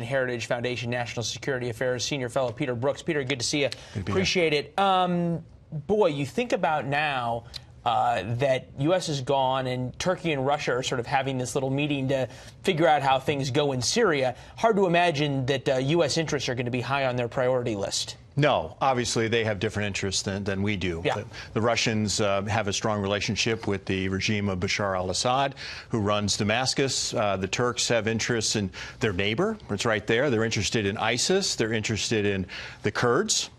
Heritage Foundation National Security Affairs Senior Fellow Peter Brookes. Peter, good to see you. Appreciate it. Boy, you think about now that U.S. is gone and Turkey and Russia are sort of having this little meeting to figure out how things go in Syria. Hard to imagine that U.S. interests are going to be high on their priority list. No, obviously they have different interests than we do. Yeah. The Russians have a strong relationship with the regime of Bashar al-Assad, who runs Damascus. The Turks have interests in their neighbor. It's right there. They're interested in ISIS. They're interested in the Kurds.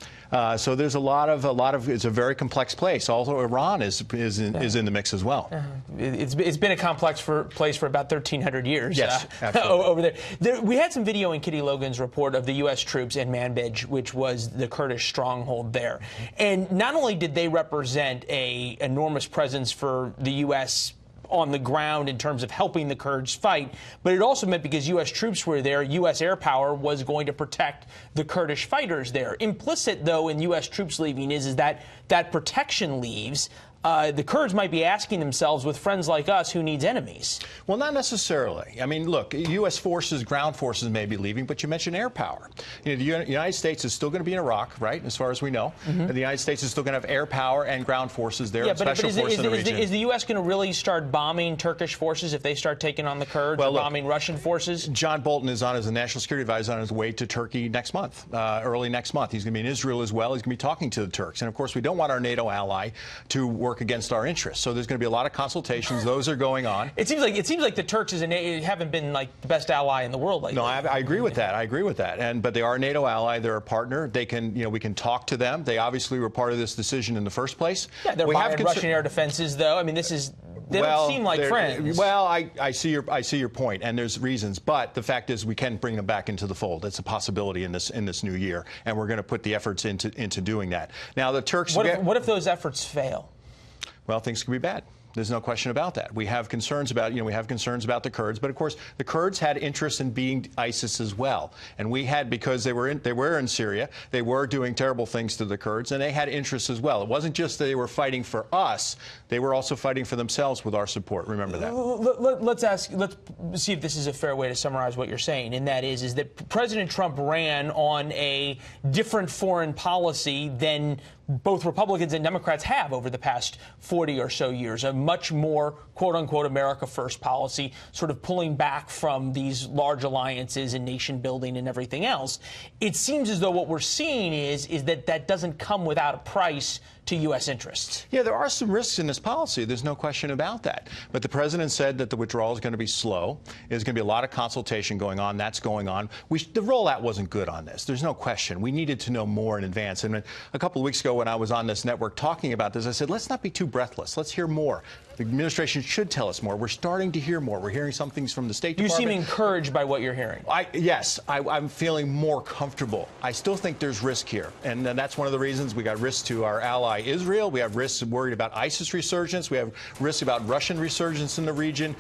So there's a lot of. It's a very complex place. Also, Iran is in the mix as well. It's been a complex place for about 1,300 years. Yes, absolutely. Over there. We had some video in Kitty Logan's report of the U.S. troops in Manbij, which was the Kurdish stronghold there. And not only did they represent an enormous presence for the U.S. on the ground in terms of helping the Kurds fight, but it also meant because U.S. troops were there, U.S. air power was going to protect the Kurdish fighters there. Implicit, though, in U.S. troops leaving is that protection leaves. The Kurds might be asking themselves, with friends like us, who needs enemies? Well, not necessarily. I mean, look, U.S. forces, ground forces may be leaving, but you mentioned air power. You know, the United States is still going to be in Iraq, right, as far as we know. And the United States is still going to have air power and ground forces there, special forces in the region. Is the U.S. going to really start bombing Turkish forces if they start taking on the Kurds, or bombing Russian forces? John Bolton is on as a national security advisor on his way to Turkey next month, early next month. He's going to be in Israel as well. He's going to be talking to the Turks. And, of course, we don't want our NATO ally to work against our interests. So there's going to be a lot of consultations. Those are going on. It seems like the Turks haven't been like the best ally in the world lately. No, I agree with that. I agree with that. But they are a NATO ally. They're a partner. They can, we can talk to them. They obviously were part of this decision in the first place. Yeah, they're buying Russian air defenses, though. I mean, they don't seem like friends. Well, I see your point, and there's reasons. But the fact is, we can bring them back into the fold. It's a possibility in this new year, and we're going to put the efforts into doing that. Now, the Turks. What if those efforts fail? Well, things could be bad. There's no question about that. We have concerns about, the Kurds, but of course the Kurds had interest in beating ISIS as well, and we had, because they were in Syria, they were doing terrible things to the Kurds, and they had interests as well. It wasn't just that they were fighting for us; they were also fighting for themselves with our support. Remember that. Let's see if this is a fair way to summarize what you're saying, and that is that President Trump ran on a different foreign policy than both Republicans and Democrats have over the past 40 or so years, a much more, quote-unquote, America First policy, sort of pulling back from these large alliances and nation building and everything else. It seems as though what we're seeing is that doesn't come without a price to U.S. interests. Yeah, there are some risks in this policy. There's no question about that. But the president said that the withdrawal is going to be slow. There's going to be a lot of consultation going on. That's going on. The rollout wasn't good on this. There's no question. We needed to know more in advance. And a couple of weeks ago when I was on this network talking about this, I said, let's not be too breathless. Let's hear more. The administration should tell us more. We're starting to hear more. We're hearing some things from the State Department. You seem encouraged by what you're hearing. Yes, I'm feeling more comfortable. I still think there's risk here. And that's one of the reasons we got risk to our ally Israel. We have risks worried about ISIS resurgence. We have risks about Russian resurgence in the region.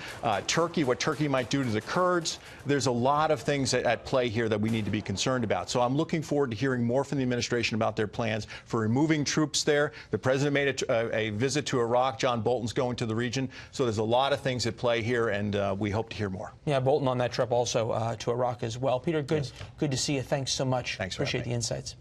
Turkey, what Turkey might do to the Kurds. There's a lot of things at play here that we need to be concerned about. So I'm looking forward to hearing more from the administration about their plans for removing troops there. The president made a visit to Iraq. John Bolton's going to the region. So there's a lot of things at play here, and we hope to hear more. Yeah, Bolton on that trip also to Iraq as well. Peter, good to see you. Thanks so much. Thanks. Appreciate the insights.